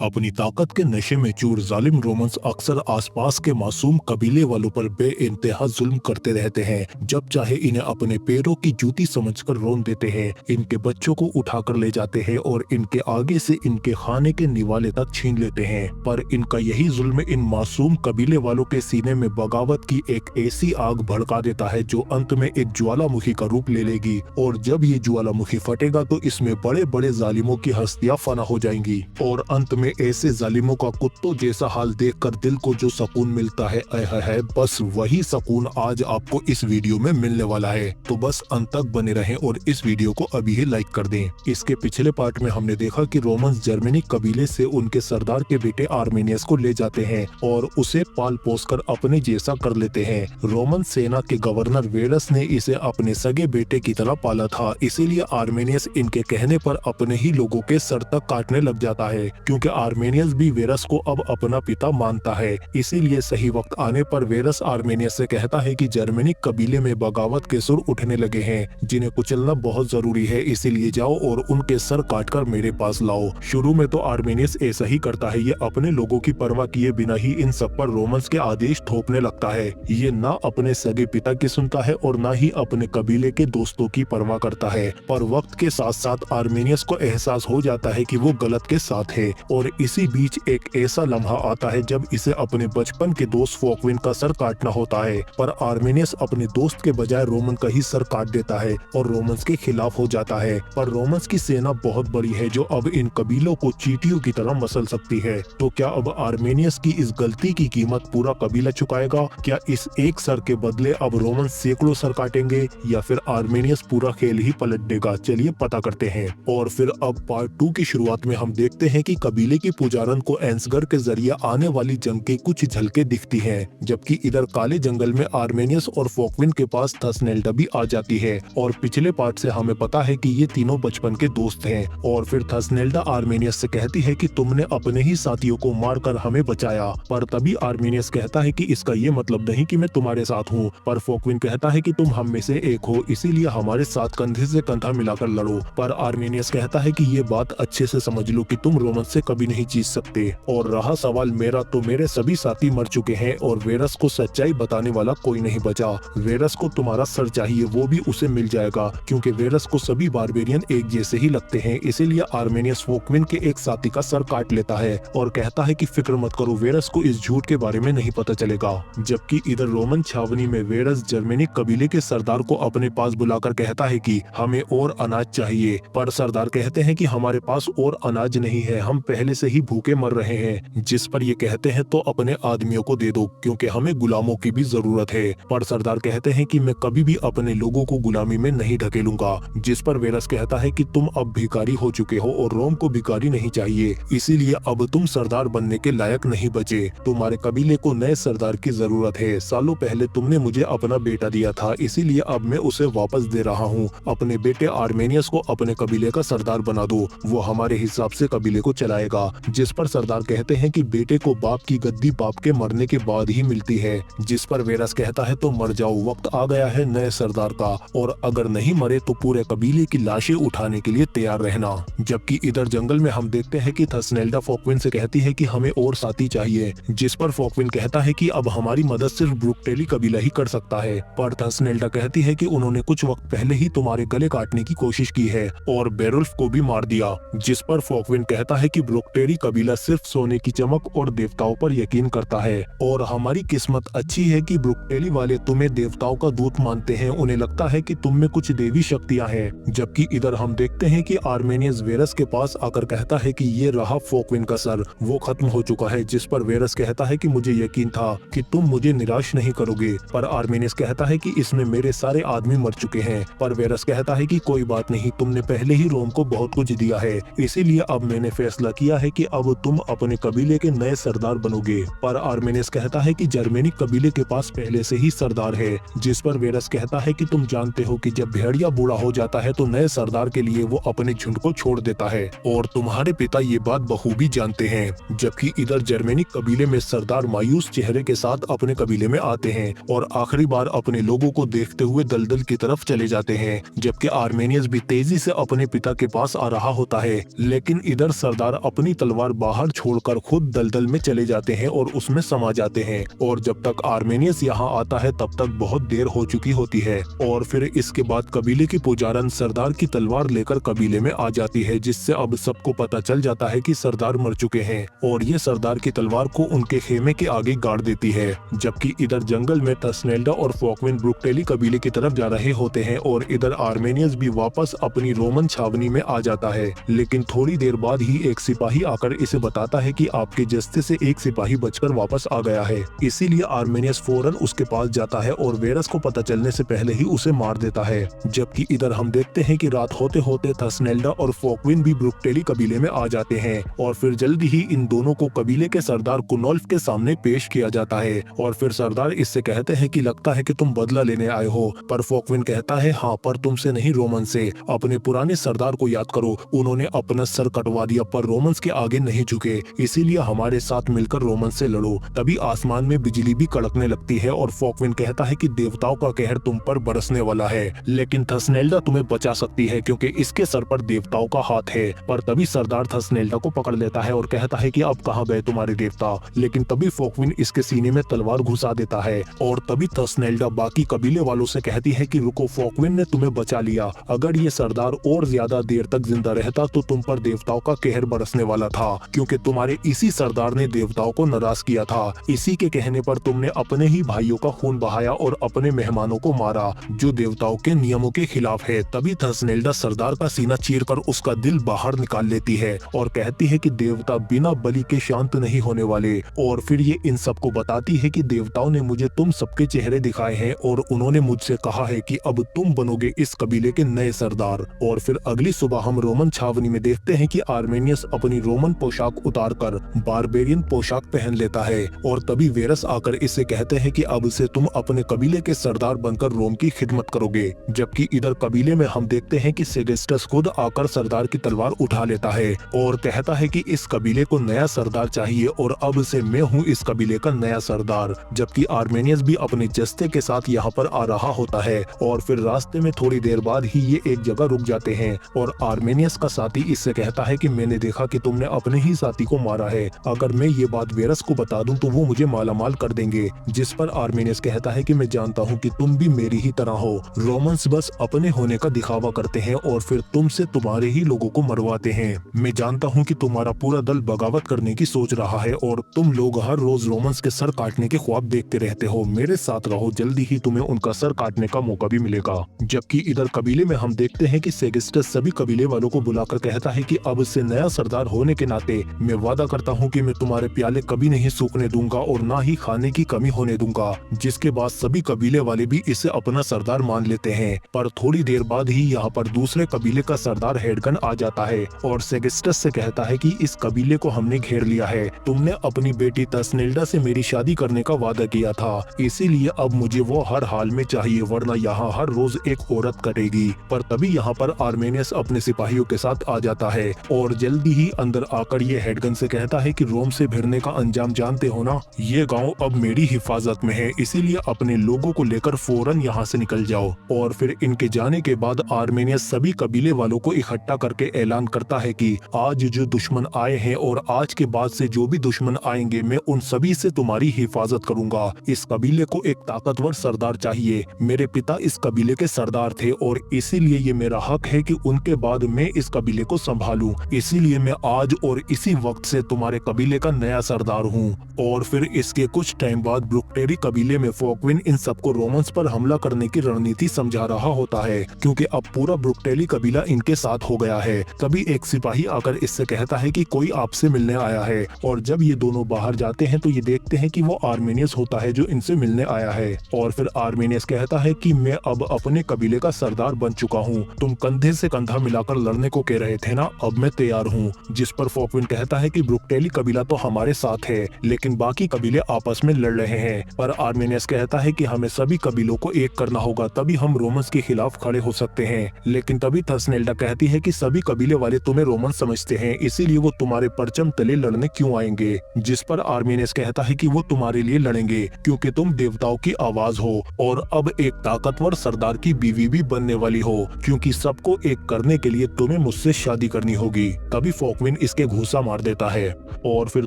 अपनी ताकत के नशे में चूर जालिम रोमन्स अक्सर आसपास के मासूम कबीले वालों पर बेइंतहा जुल्म करते रहते हैं। जब चाहे इन्हें अपने पैरों की जूती समझकर रौंद देते हैं, इनके बच्चों को उठाकर ले जाते हैं और इनके आगे से इनके खाने के निवाले तक छीन लेते हैं। पर इनका यही जुल्म इन मासूम कबीले वालों के सीने में बगावत की एक ऐसी आग भड़का देता है जो अंत में एक ज्वालामुखी का रूप ले लेगी। और जब ये ज्वालामुखी फटेगा तो इसमें बड़े बड़े जालिमों की हस्तियां फना हो जाएंगी और अंत में ऐसे जालिमों का कुत्तों जैसा हाल देखकर दिल को जो सुकून मिलता है, है बस वही सुकून आज आपको इस वीडियो में मिलने वाला है। तो बस अंत तक बने रहें और इस वीडियो को अभी ही लाइक कर दें। इसके पिछले पार्ट में हमने देखा कि रोमन्स जर्मनी कबीले से उनके सरदार के बेटे आर्मेनियस को ले जाते हैं और उसे पाल पोस कर अपने जैसा कर लेते हैं। रोमन सेना के गवर्नर वेरस ने इसे अपने सगे बेटे की तरह पाला था, इसीलिए आर्मेनियस इनके कहने पर अपने ही लोगों के सर तक काटने लग जाता है, क्योंकि आर्मेनियस भी वेरस को अब अपना पिता मानता है। इसीलिए सही वक्त आने पर वेरस आर्मेनियस से कहता है कि जर्मनी कबीले में बगावत के सुर उठने लगे हैं, जिन्हें कुचलना बहुत जरूरी है, इसीलिए जाओ और उनके सर काटकर मेरे पास लाओ। शुरू में तो आर्मेनियस ऐसा ही करता है, ये अपने लोगों की परवाह किए बिना ही इन सब पर रोमन्स के आदेश थोपने लगता है। ये ना अपने सगे पिता की सुनता है और ना ही अपने कबीले के दोस्तों की परवाह करता है। पर वक्त के साथ साथ आर्मेनियस को एहसास हो जाता है कि वो गलत के साथ है और इसी बीच एक ऐसा लम्हा आता है जब इसे अपने बचपन के दोस्त फोकविन का सर काटना होता है। पर आर्मेनियस अपने दोस्त के बजाय रोमन का ही सर काट देता है और रोमन्स के खिलाफ हो जाता है। पर रोमन्स की सेना बहुत बड़ी है जो अब इन कबीलों को चींटियों की तरह मसल सकती है। तो क्या अब आर्मेनियस की इस गलती की कीमत पूरा कबीला चुकाएगा? क्या इस एक सर के बदले अब रोमन सैकड़ों सर काटेंगे या फिर आर्मेनियस पूरा खेल ही पलट देगा? चलिए पता करते हैं। और फिर अब पार्ट 2 की शुरुआत में हम देखते हैं कि कबीले की पुजारन को एंसगर के जरिए आने वाली जंग की कुछ झलकें दिखती हैं, जबकि इधर काले जंगल में आर्मेनियस और फोकविन के पास थसनेल्डा भी आ जाती है। और पिछले पार्ट से हमें पता है कि ये तीनों बचपन के दोस्त हैं। और फिर थसनेल्डा आर्मेनियस से कहती है कि तुमने अपने ही साथियों को मारकर हमें बचाया। पर तभी आर्मेनियस कहता है कि इसका ये मतलब नहीं कि मैं तुम्हारे साथ हूँ। पर फोकविन कहता है कि तुम हम में से एक हो, इसीलिए हमारे साथ कंधे से कंधा मिलाकर लड़ो। पर आर्मेनियस कहता है कि ये बात अच्छे से समझ लो कि तुम रोमन से कभी नहीं जीत सकते। और रहा सवाल मेरा, तो मेरे सभी साथी मर चुके हैं और वेरस को सच्चाई बताने वाला कोई नहीं बचा। वेरस को तुम्हारा सर चाहिए, वो भी उसे मिल जाएगा, क्योंकि वेरस को सभी बारबेरियन एक जैसे ही लगते हैं। इसीलिए आर्मेनियस फोकविन के एक साथी का सर काट लेता है और कहता है कि फिक्र मत करो, वेरस को इस झूठ के बारे में नहीं पता चलेगा। जबकि इधर रोमन छावनी में वेरस जर्मनी कबीले के सरदार को अपने पास बुलाकर कहता है कि हमें और अनाज चाहिए। पर सरदार कहते हैं कि हमारे पास और अनाज नहीं है, हम पहले से ही भूखे मर रहे हैं। जिस पर ये कहते हैं तो अपने आदमियों को दे दो, क्योंकि हमें गुलामों की भी जरूरत है। पर सरदार कहते हैं कि मैं कभी भी अपने लोगों को गुलामी में नहीं ढकेलूंगा। जिस पर वेरस कहता है कि तुम अब भिखारी हो चुके हो और रोम को भिखारी नहीं चाहिए, इसीलिए अब तुम सरदार बनने के लायक नहीं बचे। तुम्हारे कबीले को नए सरदार की जरूरत है। सालों पहले तुमने मुझे अपना बेटा दिया था, इसीलिए अब मैं उसे वापस दे रहा हूँ। अपने बेटे आर्मेनियस को अपने कबीले का सरदार बना दो, वो हमारे हिसाब से कबीले को चलाएगा। जिस पर सरदार कहते हैं कि बेटे को बाप की गद्दी बाप के मरने के बाद ही मिलती है। जिस पर वेरस कहता है तो मर जाओ, वक्त आ गया है नए सरदार का, और अगर नहीं मरे तो पूरे कबीले की लाशें उठाने के लिए तैयार रहना। जबकि इधर जंगल में हम देखते हैं कि थसनेल्डा फोकविन से कहती है कि हमें और साथी चाहिए। जिस पर फोकविन कहता है कि अब हमारी मदद सिर्फ ब्रुकटेली कबीला ही कर सकता है। पर थसनेल्डा कहती है कि उन्होंने कुछ वक्त पहले ही तुम्हारे गले काटने की कोशिश की है और बेरुल्फ को भी मार दिया। जिस पर फोकविन कहता है कि ब्रुकटेली कबीला सिर्फ सोने की चमक और देवताओं पर यकीन करता है और हमारी किस्मत अच्छी है कि ब्रुकटेली वाले तुम्हें देवताओं का दूत मानते हैं, उन्हें लगता है कि तुम में कुछ देवी शक्तियां हैं। जबकि इधर हम देखते हैं कि आर्मेनियस वेरस के पास आकर कहता है कि ये रहा फोकविन का सर, वो खत्म हो चुका है। जिस पर वेरस कहता है कि मुझे यकीन था कि तुम मुझे निराश नहीं करोगे। पर आर्मेनियस कहता है कि इसमें मेरे सारे आदमी मर चुके हैं। पर वेरस कहता है कि कोई बात नहीं, तुमने पहले ही रोम को बहुत कुछ दिया है, इसीलिए अब मैंने फैसला किया है कि अब तुम अपने कबीले के नए सरदार बनोगे। पर आर्मेनियस कहता है कि जर्मनी कबीले के पास पहले से ही सरदार है। जिस पर वेरस कहता है कि तुम जानते हो कि जब भेड़िया बूढ़ा हो जाता है तो नए सरदार के लिए वो अपने झुंड को छोड़ देता है और तुम्हारे पिता ये बात बखूबी जानते हैं। जबकि इधर जर्मनी कबीले में सरदार मायूस चेहरे के साथ अपने कबीले में आते हैं और आखिरी बार अपने लोगों को देखते हुए दलदल की तरफ चले जाते हैं। जबकि आर्मेनियस भी तेजी से अपने पिता के पास आ रहा होता है, लेकिन इधर सरदार अपनी अपनी तलवार बाहर छोड़कर खुद दलदल में चले जाते हैं और उसमें समा जाते हैं। और जब तक आर्मेनियस यहाँ आता है तब तक बहुत देर हो चुकी होती है। और फिर इसके बाद कबीले की पुजारन सरदार की तलवार लेकर कबीले में आ जाती है, जिससे अब सबको पता चल जाता है कि सरदार मर चुके हैं और ये सरदार की तलवार को उनके खेमे के आगे गाड़ देती है। जबकि इधर जंगल में थसनेल्डा और फोकविन ब्रुकटेली कबीले की तरफ जा रहे होते हैं और इधर आर्मेनियस भी वापस अपनी रोमन छावनी में आ जाता है। लेकिन थोड़ी देर बाद ही एक सिपाही आकर इसे बताता है कि आपके जस्ते से एक सिपाही बचकर वापस आ गया है। इसीलिए आर्मेनियस फौरन उसके पास जाता है और वेरस को पता चलने से पहले ही उसे मार देता है। जबकि इधर हम देखते हैं कि रात होते होते थसनेल्डा और फोकविन भी ब्रुकटेली कबीले में आ जाते हैं और फिर जल्दी ही इन दोनों को कबीले के सरदार कुनोल्फ के सामने पेश किया जाता है। और फिर सरदार इससे कहते हैं कि लगता है कि तुम बदला लेने आए हो। पर फोकविन कहता है हाँ, पर तुमसे नहीं, रोमन से। अपने पुराने सरदार को याद करो, उन्होंने अपना सर कटवा दिया पर रोमन्स के आगे नहीं झुके, इसीलिए हमारे साथ मिलकर रोमन से लड़ो। तभी आसमान में बिजली भी कड़कने लगती है और फोकविन कहता है कि देवताओं का कहर तुम पर बरसने वाला है, लेकिन थसनेल्डा तुम्हें बचा सकती है क्योंकि इसके सर पर देवताओं का हाथ है। पर तभी सरदार थसनेल्डा को पकड़ लेता है और कहता है कि अब कहाँ गए तुम्हारे देवता। लेकिन तभी फोकविन इसके सीने में तलवार घुसा देता है और तभी थसनेल्डा बाकी कबीले वालों से कहती है कि रुको, फोकविन ने तुम्हें बचा लिया। अगर ये सरदार और ज्यादा देर तक जिंदा रहता तो तुम पर देवताओं का कहर बरसने वाला था, क्योंकि तुम्हारे इसी सरदार ने देवताओं को नाराज किया था। इसी के कहने पर तुमने अपने ही भाइयों का खून बहाया और अपने मेहमानों को मारा, जो देवताओं के नियमों के खिलाफ है। तभी थसनेल्डा सरदार का सीना चीरकर उसका दिल बाहर निकाल लेती है और कहती है कि देवता बिना बलि के शांत नहीं होने वाले। और फिर ये इन सबको बताती है कि देवताओं ने मुझे तुम सबके चेहरे दिखाए हैं और उन्होंने मुझसे कहा है कि अब तुम बनोगे इस कबीले के नए सरदार। और फिर अगली सुबह हम रोमन छावनी में देखते हैं कि आर्मेनियस अपनी रोमन पोशाक उतारकर बारबेरियन पोशाक पहन लेता है और तभी वेरस आकर इससे कहते हैं कि अब से तुम अपने कबीले के सरदार बनकर रोम की खिदमत करोगे। जबकि इधर कबीले में हम देखते हैं कि सेगेस्टस खुद आकर सरदार की तलवार उठा लेता है और कहता है कि इस कबीले को नया सरदार चाहिए और अब से मैं हूँ इस कबीले का नया सरदार। जबकि आर्मेनियस भी अपने जस्ते के साथ यहाँ पर आ रहा होता है और फिर रास्ते में थोड़ी देर बाद ही ये एक जगह रुक जाते हैं और आर्मेनियस का साथी इससे कहता है कि मैंने देखा कि तुमने अपने ही साथी को मारा है, अगर मैं ये बात वेरस को बता दूं तो वो मुझे मालामाल कर देंगे। जिस पर आर्मेनियस कहता है कि मैं जानता हूँ कि तुम भी मेरी ही तरह हो, रोमन्स बस अपने होने का दिखावा करते हैं और फिर तुमसे तुम्हारे ही लोगों को मरवाते हैं। मैं जानता हूँ कि तुम्हारा पूरा दल बगावत करने की सोच रहा है और तुम लोग हर रोज रोमन्स के सर काटने के ख्वाब देखते रहते हो। मेरे साथ रहो, जल्दी ही तुम्हें उनका सर काटने का मौका भी मिलेगा। जबकि इधर कबीले में हम देखते हैं कि सेगिस्टस सभी कबीले वालों को बुलाकर कहता है कि अब से नया सरदार होने के नाते मैं वादा करता हूँ कि मैं तुम्हारे प्याले कभी नहीं सूखने दूंगा और ना ही खाने की कमी होने दूंगा। जिसके बाद सभी कबीले वाले भी इसे अपना सरदार मान लेते हैं। पर थोड़ी देर बाद ही यहाँ पर दूसरे कबीले का सरदार हेडगन आ जाता है और सेगिस्टस से कहता है कि इस कबीले को हमने घेर लिया है। तुमने अपनी बेटी थसनेल्डा से मेरी शादी करने का वादा किया था, इसीलिए अब मुझे वो हर हाल में चाहिए, वरना यहाँ हर रोज एक औरत करेगी। पर तभी यहाँ पर आर्मेनियस अपने सिपाहियों के साथ आ जाता है और जल्दी ही अंदर आकर ये हेडगन से कहता है कि रोम से भिड़ने का अंजाम जानते हो ना, ये गांव अब मेरी हिफाजत में है, इसीलिए अपने लोगों को लेकर फौरन यहाँ से निकल जाओ। और फिर इनके जाने के बाद आर्मेनियस सभी कबीले वालों को इकट्ठा करके ऐलान करता है कि आज जो दुश्मन आए हैं और आज के बाद से जो भी दुश्मन आएंगे मैं उन सभी से तुम्हारी हिफाजत करूंगा। इस कबीले को एक ताकतवर सरदार चाहिए। मेरे पिता इस कबीले के सरदार थे और इसीलिए ये मेरा हक है कि उनके बाद मैं इस कबीले को संभालूं। इसीलिए मैं आज और इसी वक्त से तुम्हारे कबीले का नया सरदार हूँ। और फिर इसके कुछ टाइम बाद ब्रुकटेरी कबीले में फोकविन इन सबको रोमन्स पर हमला करने की रणनीति समझा रहा होता है, क्योंकि अब पूरा ब्रुकटेली कबीला इनके साथ हो गया है। तभी एक सिपाही आकर इससे कहता है कि कोई आपसे मिलने आया है और जब ये दोनों बाहर जाते हैं तो ये देखते हैं कि वो आर्मेनियस होता है जो इनसे मिलने आया है। और फिर आर्मेनियस कहता है कि मैं अब अपने कबीले का सरदार बन चुका हूँ, तुम कंधे से कंधा मिलाकर लड़ने को कह रहे थे ना, अब मैं तैयार हूँ। जिस पर फोकविन कहता है कि ब्रुकटेली कबीला तो हमारे साथ है लेकिन बाकी कबीले आपस में लड़ रहे हैं। पर आर्मेनियस कहता है कि हमें सभी कबीलों को एक करना होगा, तभी हम रोमन्स के खिलाफ खड़े हो सकते हैं। लेकिन तभी थसनेल्डा कहती है कि सभी कबीले वाले तुम्हें रोमन समझते हैं, इसीलिए वो तुम्हारे परचम तले लड़ने क्यों आएंगे। जिस पर आर्मेनियस कहता है कि वो तुम्हारे लिए लड़ेंगे क्योंकि तुम देवताओं की आवाज हो और अब एक ताकतवर सरदार की बीवी भी बनने वाली हो, क्योंकि सबको एक करने के लिए तुम्हें मुझसे शादी करनी होगी। तभी फोकविन फोकविन इसके घूसा मार देता है। और फिर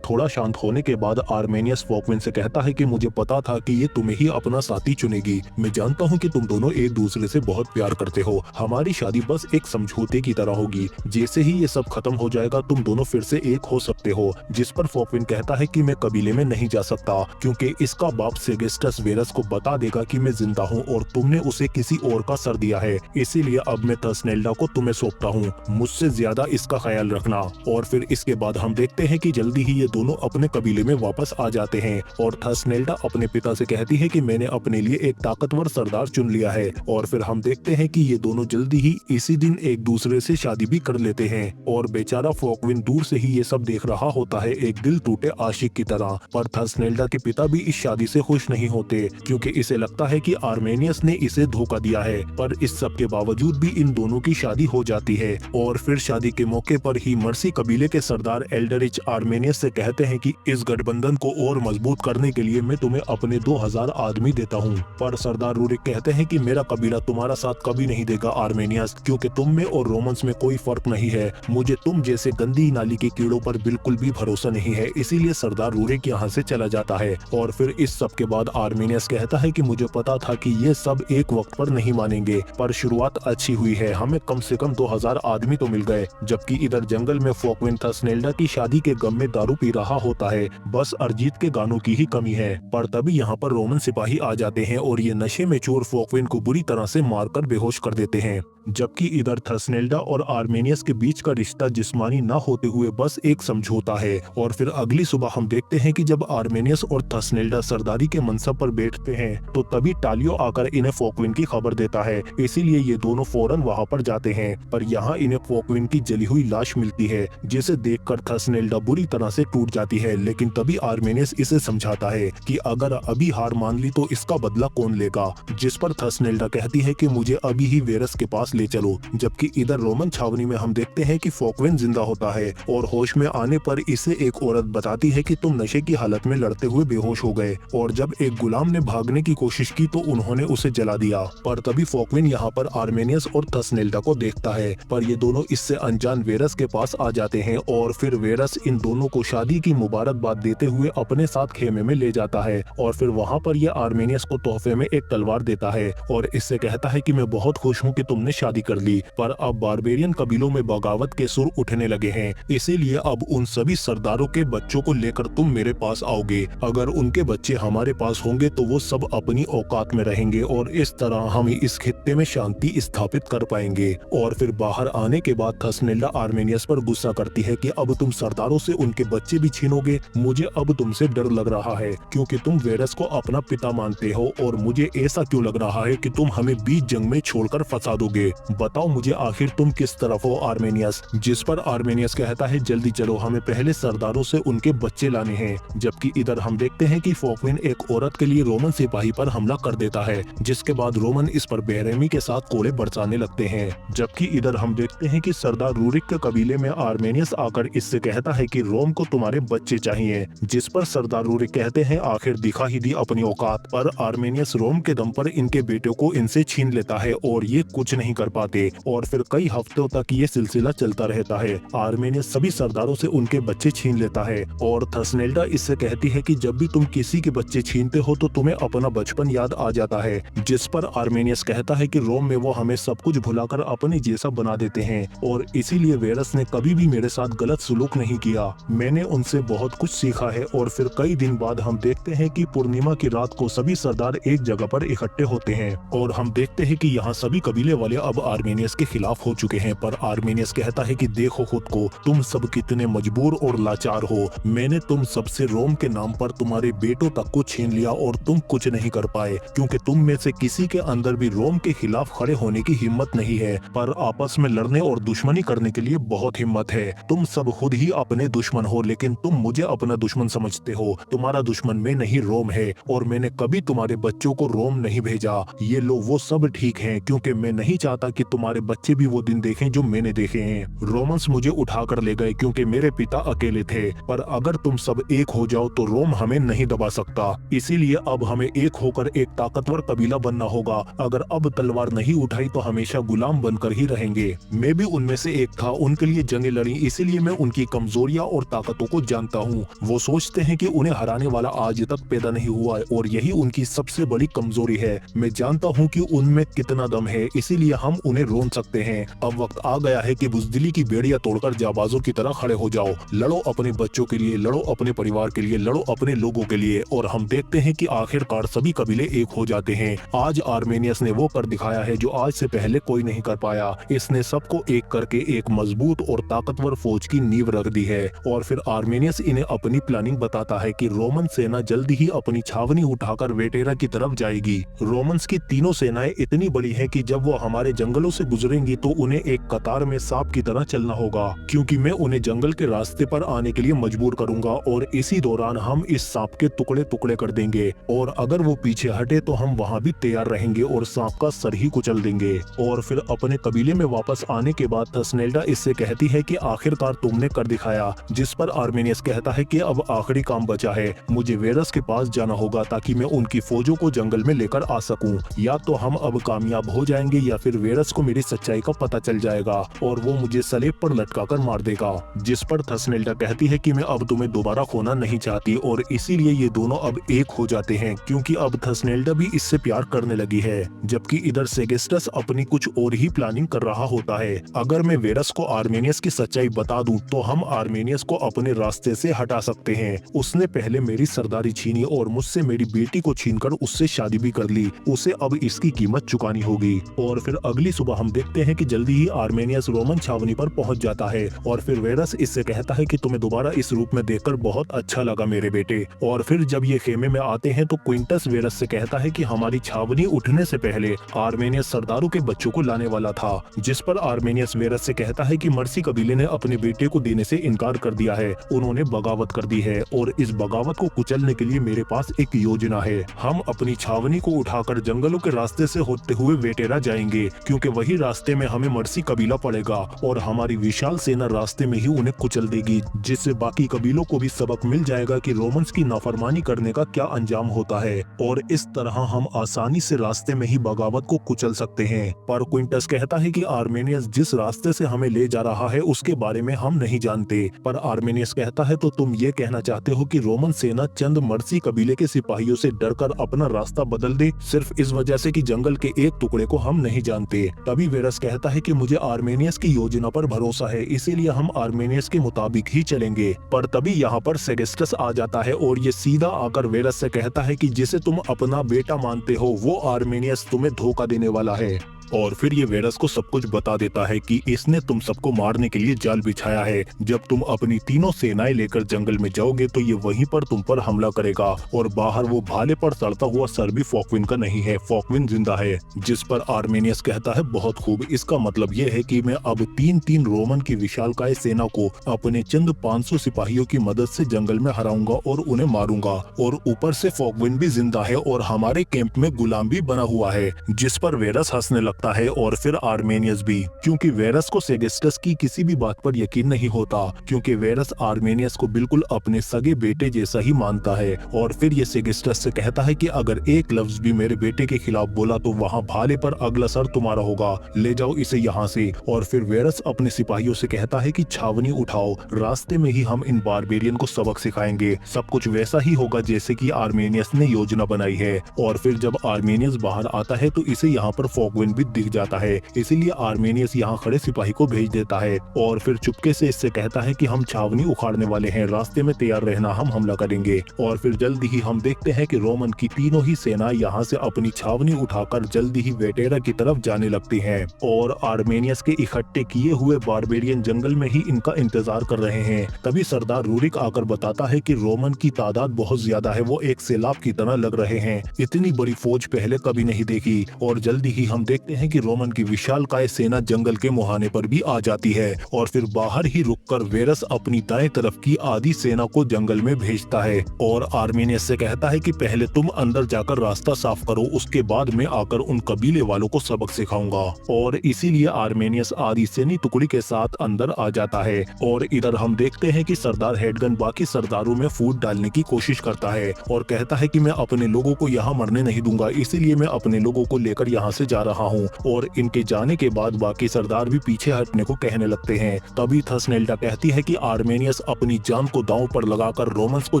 थोड़ा शांत होने के बाद आर्मेनियस फोकविन से कहता है कि मुझे पता था कि ये तुम्हें ही अपना साथी चुनेगी। मैं जानता हूँ कि तुम दोनों एक दूसरे से बहुत प्यार करते हो। हमारी शादी बस एक समझौते की तरह होगी। जैसे ही ये सब खत्म हो जाएगा तुम दोनों फिर से एक हो सकते हो। जिस पर फोकविन कहता है कि मैं कबीले में नहीं जा सकता क्योंकि इसका बाप सेगेस्टस वेरस को बता देगा कि मैं जिंदा हूँ और तुमने उसे किसी और का सर दिया है। इसीलिए अब मैं थसनेल्डा को तुम्हें सौंपता हूँ। मुझसे ज्यादा इसका ख्याल रखना। और फिर इसके बाद हम देखते हैं कि जल्दी ही ये दोनों अपने कबीले में वापस आ जाते हैं और थसनेल्डा अपने पिता से कहती है कि मैंने अपने लिए एक ताकतवर सरदार चुन लिया है। और फिर हम देखते हैं कि ये दोनों जल्दी ही इसी दिन एक दूसरे से शादी भी कर लेते हैं। और बेचारा फोकविन दूर से ही ये सब देख रहा होता है एक दिल टूटे आशिक की तरह। पर थसनेल्डा के पिता भी इस शादी से खुश नहीं होते क्योंकि इसे लगता है कि आर्मेनियस ने इसे धोखा दिया है। पर इस सब के बावजूद भी इन दोनों की शादी हो जाती है। और फिर शादी के मौके पर ही मर्सी कबीले के सरदार एल्डरिच आर्मेनियस से कहते हैं कि इस गठबंधन को और मजबूत करने के लिए मैं तुम्हें अपने 2000 आदमी देता हूँ। पर सरदार रूरिक कहते हैं कि मेरा कबीला तुम्हारा साथ कभी नहीं देगा आर्मेनियस, क्योंकि तुम में और रोमन्स में कोई फर्क नहीं है। मुझे तुम जैसे गंदी नाली के कीड़ों पर बिल्कुल भी भरोसा नहीं है। इसीलिए सरदार रूरिक यहाँ से चला जाता है। और फिर इस सब के बाद आर्मेनियस कहता है कि मुझे पता था कि ये सब एक वक्त पर नहीं मानेंगे, पर शुरुआत अच्छी हुई है। हमें कम से कम 2000 आदमी तो मिल गए। जबकि इधर जंगल में फोकविन थसनेल्डा की शादी के गम में दारू पी रहा होता है। बस अरिजीत के गानों की ही कमी है। पर तभी यहाँ पर रोमन सिपाही आ जाते हैं और ये नशे में चोर फोकविन को बुरी तरह से मारकर बेहोश कर देते हैं। जबकि इधर थसनेल्डा और आर्मेनियस के बीच का रिश्ता जिस्मानी न होते हुए बस एक समझौता है। और फिर अगली सुबह हम देखते हैं कि जब आर्मेनियस और थसनेल्डा सरदारी के मनसब पर बैठते हैं तो तभी टालियो आकर इन्हें फोकविन की खबर देता है। इसीलिए ये दोनों फौरन वहाँ पर जाते हैं। पर यहाँ इन्हें फोकविन की जली हुई लाश मिलती है, जिसे देखकर थसनेल्डा बुरी तरह से टूट जाती है। लेकिन तभी आर्मेनियस इसे समझाता है कि अगर अभी हार मान ली तो इसका बदला कौन लेगा। जिस पर थसनेल्डा कहती है कि मुझे अभी ही वेरस के पास ले चलो। जबकि इधर रोमन छावनी में हम देखते हैं कि फोकविन जिंदा होता है और होश में आने पर इसे एक औरत बताती है कि तुम नशे की हालत में लड़ते हुए बेहोश हो गए और जब एक गुलाम ने भागने की कोशिश की तो उन्होंने उसे जला दिया। पर तभी फोकविन यहाँ पर आर्मेनियस और थसनेल्डा को देखता है, पर ये दोनों इससे अनजान वेरस के पास आ जाते हैं और फिर वेरस इन दोनों को शादी की मुबारकबाद देते हुए अपने साथ खेमे में ले जाता है। और फिर वहाँ पर यह आर्मेनियस को तोहफे में एक तलवार देता है और इससे कहता है कि मैं बहुत खुश हूँ कि तुमने शादी कर ली। पर अब बारबेरियन कबीलों में बगावत के सुर उठने लगे हैं, इसीलिए अब उन सभी सरदारों के बच्चों को लेकर तुम मेरे पास आओगे। अगर उनके बच्चे हमारे पास होंगे तो वो सब अपनी औकात में रहेंगे और इस तरह हम इस खित्ते में शांति स्थापित कर पाएंगे। और फिर बाहर आने के बाद थसनेल्डा आर्मेनियस पर गुस्सा करती है कि अब तुम सरदारों से उनके बच्चे भी छीनोगे। मुझे अब तुमसे डर लग रहा है क्योंकि तुम वेरस को अपना पिता मानते हो और मुझे ऐसा क्यों लग रहा है कि तुम हमें बीच जंग में छोड़कर फंसा दोगे। बताओ मुझे आखिर तुम किस तरफ हो आर्मेनियस। जिस पर आर्मेनियस कहता है जल्दी चलो, हमें पहले सरदारों से उनके बच्चे लाने हैं। जबकि इधर हम देखते हैं कि फोकविन एक औरत के लिए रोमन सिपाही पर हमला कर देता है, जिसके बाद रोमन इस पर बेरहमी के साथ कोड़े बरसाने लगते हैं। जबकि इधर हम देखते हैं कि सरदार रूरिक के कबीले में आर्मेनियस आकर इससे कहता है कि रोम को तुम्हारे बच्चे चाहिए। जिस पर सरदार रूरिक कहते हैं आखिर दिखा ही दी अपनी औकात। पर आर्मेनियस रोम के दम पर इनके बेटे को इनसे छीन लेता है और ये कुछ नहीं कर पाते। और फिर कई हफ्तों तक ये सिलसिला चलता रहता है। आर्मेनियस सभी सरदारों से उनके बच्चे छीन लेता है और थसनेल्डा इससे कहती है कि जब भी तुम किसी के बच्चे छीनते हो तो तुम्हें अपना बचपन याद आ जाता है। जिस पर आर्मेनियस कहता है कि रोम में वो हमें सब कुछ भुलाकर अपने जैसा बना देते हैं और इसीलिए वेरस ने कभी भी मेरे साथ गलत सुलूक नहीं किया। मैंने उनसे बहुत कुछ सीखा है। और फिर कई दिन बाद हम देखते हैं कि पूर्णिमा की रात को सभी सरदार एक जगह पर इकट्ठे होते हैं और हम देखते हैं कि यहाँ सभी कबीले वाले अब आर्मेनियस के खिलाफ हो चुके हैं। पर आर्मेनियस कहता है कि देखो खुद को, तुम सब कितने मजबूर और लाचार हो। मैंने तुम सबसे रोम के नाम पर तुम्हारे बेटों तक को छीन लिया और तुम कुछ नहीं कर पाए क्योंकि तुम में से किसी के अंदर भी रोम के खिलाफ खड़े होने की हिम्मत नहीं है। पर आपस में लड़ने और दुश्मनी करने के लिए बहुत हिम्मत है। तुम सब खुद ही अपने दुश्मन हो, लेकिन तुम मुझे अपना दुश्मन समझते हो। तुम्हारा दुश्मन मैं नहीं, रोम है और मैंने कभी तुम्हारे बच्चों को रोम नहीं भेजा। ये लो वो सब ठीक है क्योंकि मैं नहीं चाहता चाहता कि तुम्हारे बच्चे भी वो दिन देखें जो मैंने देखे हैं। रोमन्स मुझे उठाकर ले गए क्योंकि मेरे पिता अकेले थे, पर अगर तुम सब एक हो जाओ तो रोम हमें नहीं दबा सकता। इसीलिए अब हमें एक होकर एक ताकतवर कबीला बनना होगा। अगर अब तलवार नहीं उठाई तो हमेशा गुलाम बनकर ही रहेंगे। मैं भी उनमें से एक था, उनके लिए जंगें लड़ी, इसीलिए मैं उनकी कमजोरियां और ताकतों को जानता हूँ। वो सोचते हैं कि उन्हें हराने वाला आज तक पैदा नहीं हुआ है और यही उनकी सबसे बड़ी कमजोरी है। मैं जानता हूँ कि उनमें कितना दम है, इसीलिए हम उन्हें रोन सकते हैं। अब वक्त आ गया है कि बुज़दिली की बेड़ियां तोड़कर जाबाजों की तरह खड़े हो जाओ। लड़ो अपने बच्चों के लिए, लड़ो अपने परिवार के लिए, लड़ो अपने लोगों के लिए। और हम देखते हैं कि आखिरकार सभी कबीले एक हो जाते हैं। आज आर्मेनियस ने वो कर दिखाया है जो आज से पहले कोई नहीं कर पाया। इसने सबको एक करके एक मजबूत और ताकतवर फौज की नींव रख दी है। और फिर आर्मेनियस इन्हें अपनी प्लानिंग बताता है कि रोमन सेना जल्दी ही अपनी छावनी उठाकर वेटेरा की तरफ जाएगी। रोमन्स की तीनों सेनाएं इतनी बड़ी हैं कि जब वो हमारे जंगलों से गुजरेंगी तो उन्हें एक कतार में सांप की तरह चलना होगा, क्योंकि मैं उन्हें जंगल के रास्ते पर आने के लिए मजबूर करूंगा और इसी दौरान हम इस सांप के टुकड़े टुकड़े कर देंगे। और अगर वो पीछे हटे तो हम वहाँ भी तैयार रहेंगे और सांप का सर ही कुचल देंगे। और फिर अपने कबीले में वापस आने के बाद थसनेल्डा इससे कहती है कि आखिरकार तुमने कर दिखाया। जिस पर आर्मेनियस कहता है कि अब आखिरी काम बचा है, मुझे वेरस के पास जाना होगा ताकि मैं उनकी फौजों को जंगल में लेकर आ सकूं। या तो हम अब कामयाब हो जाएंगे या फिर वेरस को मेरी सच्चाई का पता चल जाएगा और वो मुझे सलेब पर लटकाकर मार देगा। जिस पर थसनेल्डा कहती है कि मैं अब तुम्हें दोबारा खोना नहीं चाहती और इसीलिए ये दोनों अब एक हो जाते हैं, क्योंकि अब थसनेल्डा भी इससे प्यार करने लगी है। जबकि इधर सेगेस्टस अपनी कुछ और ही प्लानिंग कर रहा होता है। अगर मैं वेरस को आर्मेनियस की सच्चाई बता दूं तो हम आर्मेनियस को अपने रास्ते से हटा सकते हैं। उसने पहले मेरी सरदारी छीनी और मुझसे मेरी बेटी को छीनकर उससे शादी भी कर ली। उसे अब इसकी कीमत चुकानी होगी। और फिर अगली सुबह हम देखते हैं कि जल्दी ही आर्मेनियस रोमन छावनी पर पहुंच जाता है और फिर वेरस इससे कहता है कि तुम्हें दोबारा इस रूप में देखकर बहुत अच्छा लगा मेरे बेटे। और फिर जब ये खेमे में आते हैं तो क्विंटस वेरस से कहता है कि हमारी छावनी उठने से पहले आर्मेनियस सरदारों के बच्चों को लाने वाला था। जिस पर आर्मेनियस वेरस से कहता है कि मर्सी कबीले ने अपने बेटे को देने से इनकार कर दिया है, उन्होंने बगावत कर दी है और इस बगावत को कुचलने के लिए मेरे पास एक योजना है। हम अपनी छावनी को उठाकर जंगलों के रास्ते से होते हुए वेटेरा जाएंगे, क्योंकि वही रास्ते में हमें मर्सी कबीला पड़ेगा और हमारी विशाल सेना रास्ते में ही उन्हें कुचल देगी, जिससे बाकी कबीलों को भी सबक मिल जाएगा कि रोमन्स की नाफरमानी करने का क्या अंजाम होता है। और इस तरह हम आसानी से रास्ते में ही बगावत को कुचल सकते हैं। पर क्विंटस कहता है कि आर्मेनियस जिस रास्ते से हमें ले जा रहा है उसके बारे में हम नहीं जानते। पर आर्मेनियस कहता है तो तुम ये कहना चाहते हो कि रोमन सेना चंद मर्सी कबीले के सिपाहियों से डरकर अपना रास्ता बदल दे, सिर्फ इस वजह से कि जंगल के एक टुकड़े को हम नहीं जानते। तभी वेरस कहता है कि मुझे आर्मेनियस की योजना पर भरोसा है, इसीलिए हम आर्मेनियस के मुताबिक ही चलेंगे। पर तभी यहाँ पर सेगेस्टस आ जाता है और ये सीधा आकर वेरस से कहता है कि जिसे तुम अपना बेटा मानते हो वो आर्मेनियस तुम्हें धोखा देने वाला है। और फिर ये वेरस को सब कुछ बता देता है कि इसने तुम सबको मारने के लिए जाल बिछाया है। जब तुम अपनी तीनों सेनाएं लेकर जंगल में जाओगे तो ये वहीं पर तुम पर हमला करेगा और बाहर वो भाले पर सड़ता हुआ सर भी फॉकविन का नहीं है, फॉकविन जिंदा है। जिस पर आर्मेनियस कहता है बहुत खूब, इसका मतलब ये है कि मैं अब तीन रोमन की विशालकाय सेना को अपने चंद 500 सिपाहियों की मदद से जंगल में हराऊंगा और उन्हें मारूंगा। और ऊपर से फॉकविन भी जिंदा है और हमारे कैंप में गुलाम भी बना हुआ है। जिस पर वेरस हंसने लगता है और फिर आर्मेनियस भी, क्योंकि वेरस को सेगेस्टस की किसी भी बात पर यकीन नहीं होता, क्योंकि वेरस आर्मेनियस को बिल्कुल अपने सगे बेटे जैसा ही मानता है। और फिर ये सेगेस्टस से कहता है कि अगर एक लफ्ज भी मेरे बेटे के खिलाफ बोला तो वहाँ भाले पर अगला सर तुम्हारा होगा, ले जाओ इसे यहाँ से। और फिर वेरस अपने सिपाहियों से कहता है कि छावनी उठाओ, रास्ते में ही हम इन बारबेरियन को सबक सिखाएंगे। सब कुछ वैसा ही होगा जैसे कि आर्मेनियस ने योजना बनाई है। और फिर जब आर्मेनियस बाहर आता है तो इसे यहाँ पर फॉकविन भी दिख जाता है, इसीलिए आर्मेनियस यहाँ खड़े सिपाही को भेज देता है और फिर चुपके से इससे कहता है कि हम छावनी उखाड़ने वाले हैं, रास्ते में तैयार रहना, हम हमला करेंगे। और फिर जल्दी ही हम देखते हैं कि रोमन की तीनों ही सेना यहाँ से अपनी छावनी उठाकर जल्दी ही वेटेरा की तरफ जाने लगती हैं और आर्मेनियस के इकट्ठे किए हुए बारबेरियन जंगल में ही इनका इंतजार कर रहे हैं। तभी सरदार रूरिक आकर बताता है कि रोमन की तादाद बहुत ज्यादा है, वो एक सैलाब की तरह लग रहे हैं, इतनी बड़ी फौज पहले कभी नहीं देखी। और जल्दी ही हम देखते हैं कि रोमन की विशालकाय सेना जंगल के मुहाने पर भी आ जाती है और फिर बाहर ही रुककर वेरस अपनी दाएं तरफ की आधी सेना को जंगल में भेजता है और आर्मेनियस से कहता है कि पहले तुम अंदर जाकर रास्ता साफ करो, उसके बाद मैं आकर उन कबीले वालों को सबक सिखाऊंगा। और इसीलिए आर्मेनियस आधी सैन्य टुकड़ी के साथ अंदर आ जाता है और इधर हम देखते हैं कि सरदार हेडगन बाकी सरदारों में फूट डालने की कोशिश करता है और कहता है कि मैं अपने लोगों को यहाँ मरने नहीं दूंगा, इसीलिए मैं अपने लोगों को लेकर यहाँ से जा रहा हूँ। और इनके जाने के बाद बाकी सरदार भी पीछे हटने को कहने लगते हैं। तभी थसनेल्डा कहती है कि आर्मेनियस अपनी जान को दांव पर लगाकर रोमन्स को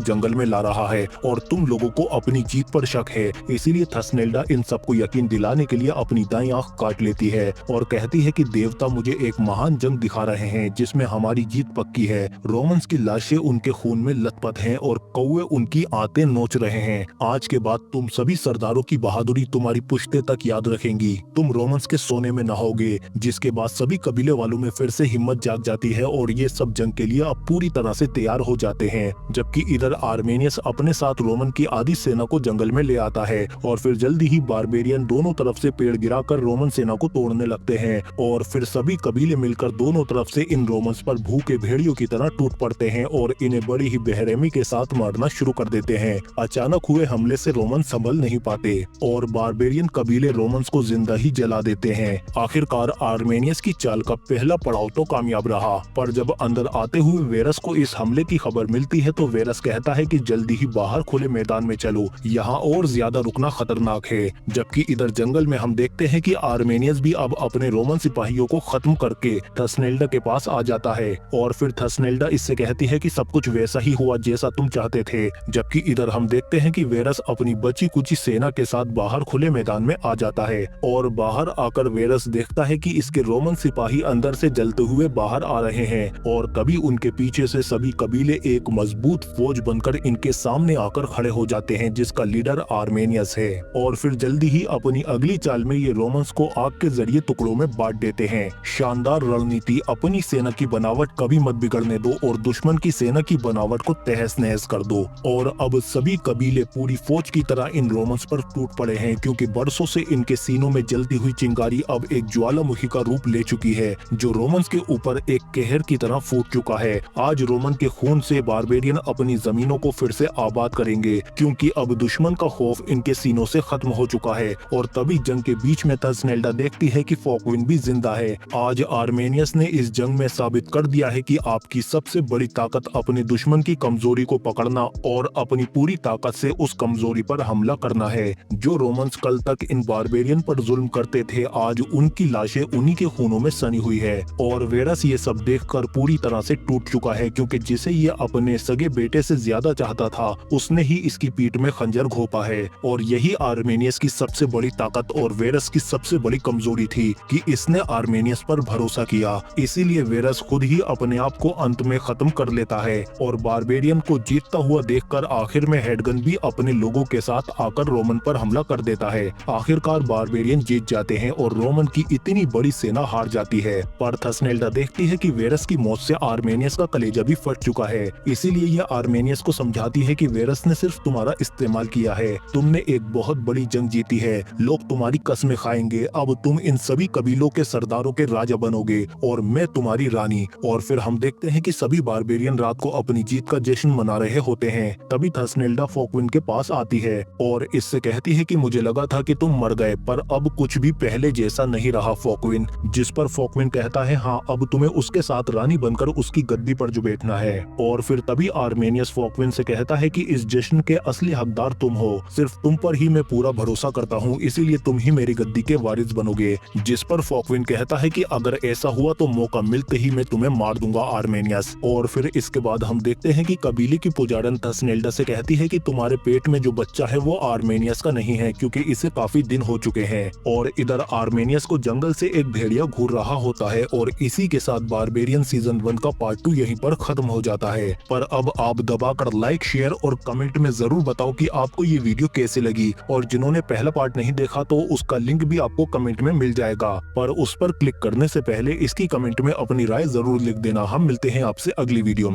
जंगल में ला रहा है और तुम लोगों को अपनी जीत पर शक है। इसीलिए थसनेल्डा इन सबको यकीन दिलाने के लिए अपनी दाईं आंख काट लेती है और कहती है कि देवता मुझे एक महान जंग दिखा रहे हैं जिसमें हमारी जीत पक्की है। रोमन्स की लाशें उनके खून में लथपथ हैं और कौवे उनकी आंतें नोच रहे हैं। आज के बाद तुम सभी सरदारों की बहादुरी तुम्हारी पुश्ते तक याद रखेंगी। तुम रोमन्स के सोने में नहाओगे। जिसके बाद सभी कबीले वालों में फिर से हिम्मत जाग जाती है और ये सब जंग के लिए अब पूरी तरह से तैयार हो जाते हैं। जबकि इधर आर्मेनियस अपने साथ रोमन की आधी सेना को जंगल में ले आता है और फिर जल्दी ही बारबेरियन दोनों तरफ से पेड़ गिराकर रोमन सेना को तोड़ने लगते हैं और फिर सभी कबीले मिलकर दोनों तरफ से इन रोमन्स पर भूखे भेड़ियों की तरह टूट पड़ते हैं और इन्हें बड़ी ही बेरहमी के साथ मारना शुरू कर देते हैं। अचानक हुए हमले से रोमन संभल नहीं पाते और बारबेरियन कबीले रोमन्स को जिंदा ही जला देते हैं। आखिरकार आर्मेनियस की चाल का पहला पड़ाव तो कामयाब रहा, पर जब अंदर आते हुए वेरस को इस हमले की खबर मिलती है तो वेरस कहता है कि जल्दी ही बाहर खुले मैदान में चलो, यहाँ और ज्यादा रुकना खतरनाक है। जबकि इधर जंगल में हम देखते हैं कि आर्मेनियस भी अब अपने रोमन सिपाहियों को खत्म करके थसनेल्डा के पास आ जाता है और फिर थसनेल्डा इससे कहती है कि सब कुछ वैसा ही हुआ जैसा तुम चाहते थे। जबकि इधर हम देखते हैं कि वेरस अपनी बची कुची सेना के साथ बाहर खुले मैदान में आ जाता है और बाहर आकर वेरस देखता है कि इसके रोमन सिपाही अंदर से जलते हुए बाहर आ रहे हैं और तभी उनके पीछे से सभी कबीले एक मजबूत फौज बनकर इनके सामने आकर खड़े हो जाते हैं जिसका लीडर आर्मेनियस है। और फिर जल्दी ही अपनी अगली चाल में ये रोमन्स को आग के जरिए टुकड़ों में बांट देते हैं। शानदार रणनीति, अपनी सेना की बनावट कभी मत बिगड़ने दो और दुश्मन की सेना की बनावट को तहस नहस कर दो। और अब सभी कबीले पूरी फौज की तरह इन रोमन्स पर टूट पड़े हैं क्योंकि बरसों से इनके सीनों में जलती हुई चिंगारी अब एक ज्वालामुखी का रूप ले चुकी है जो रोमन्स के ऊपर एक कहर की तरह फूट चुका है। आज रोमन के खून से बारबेरियन अपनी जमीनों को फिर से आबाद करेंगे क्योंकि अब दुश्मन का खौफ इनके सीनों से खत्म हो चुका है। और तभी जंग के बीच में थसनेल्डा देखती है कि फोकविन भी जिंदा है। आज आर्मेनियस ने इस जंग में साबित कर दिया है कि आपकी सबसे बड़ी ताकत अपने दुश्मन की कमजोरी को पकड़ना और अपनी पूरी ताकत से उस कमजोरी पर हमला करना है। जो रोमन्स कल तक इन बारबेरियन पर जुल्म करते थे, आज उनकी लाशें उन्हीं के खूनों में सनी हुई है। और वेरस ये सब देखकर पूरी तरह से टूट चुका है क्योंकि जिसे ये अपने सगे बेटे से ज्यादा चाहता था उसने ही इसकी पीठ में खंजर घोंपा है। और यही आर्मेनियस की सबसे बड़ी ताकत और वेरस की सबसे बड़ी कमजोरी थी कि इसने आर्मेनियस पर भरोसा किया। इसीलिए वेरस खुद ही अपने आप को अंत में खत्म कर लेता है और बारबेरियन को जीतता हुआ देखकर आखिर में हेडगन भी अपने लोगों के साथ आकर रोमन पर हमला कर देता है। आखिरकार बारबेरियन जीत जाते हैं और रोमन की इतनी बड़ी सेना हार जाती है। पर थसनेल्डा देखती है कि वेरस की मौत से आर्मेनियस का कलेजा भी फट चुका है। इसीलिए यह आर्मेनियस को समझाती है कि वेरस ने सिर्फ तुम्हारा इस्तेमाल किया है, तुमने एक बहुत बड़ी जंग जीती है, लोग तुम्हारी कस्में खाएंगे, अब तुम इन सभी कबीलों के सरदारों के राजा बनोगे और मैं तुम्हारी रानी। और फिर हम देखते हैं कि सभी बारबेरियन रात को अपनी जीत का जश्न मना रहे होते हैं। तभी थसनेल्डा फोकविन के पास आती है और इससे कहती है कि मुझे लगा था कि तुम मर गए, पर अब कुछ भी पहले जैसा नहीं रहा फोकविन। जिस पर फोकविन कहता है, हाँ, अब तुम्हें उसके साथ रानी बनकर उसकी गद्दी पर जो बैठना है। और फिर तभी आर्मेनियस फोकविन से कहता है कि इस जश्न के असली हकदार तुम हो, सिर्फ तुम पर ही मैं पूरा भरोसा करता हूँ, इसीलिए तुम ही मेरी गद्दी के वारिस बनोगे। जिस पर फोकविन कहता है कि अगर ऐसा हुआ तो मौका मिलते ही मैं तुम्हें मार दूंगा आर्मेनियस। और फिर इसके बाद हम देखते हैं कि कबीले की पुजारन थसनेल्डा से कहती है कि तुम्हारे पेट में जो बच्चा है वो आर्मेनियस का नहीं है क्योंकि इसे काफी दिन हो चुके हैं। और इधर आर्मेनियस को जंगल से एक भेड़िया घूर रहा होता है और इसी के साथ बारबेरियन सीजन 1 का पार्ट 2 यहीं पर खत्म हो जाता है। पर अब आप दबाकर लाइक, शेयर और कमेंट में जरूर बताओ कि आपको ये वीडियो कैसे लगी। और जिन्होंने पहला पार्ट नहीं देखा तो उसका लिंक भी आपको कमेंट में मिल जाएगा, पर उस पर क्लिक करने से पहले इसकी कमेंट में अपनी राय जरूर लिख देना। हम मिलते हैं आपसे अगली वीडियो में।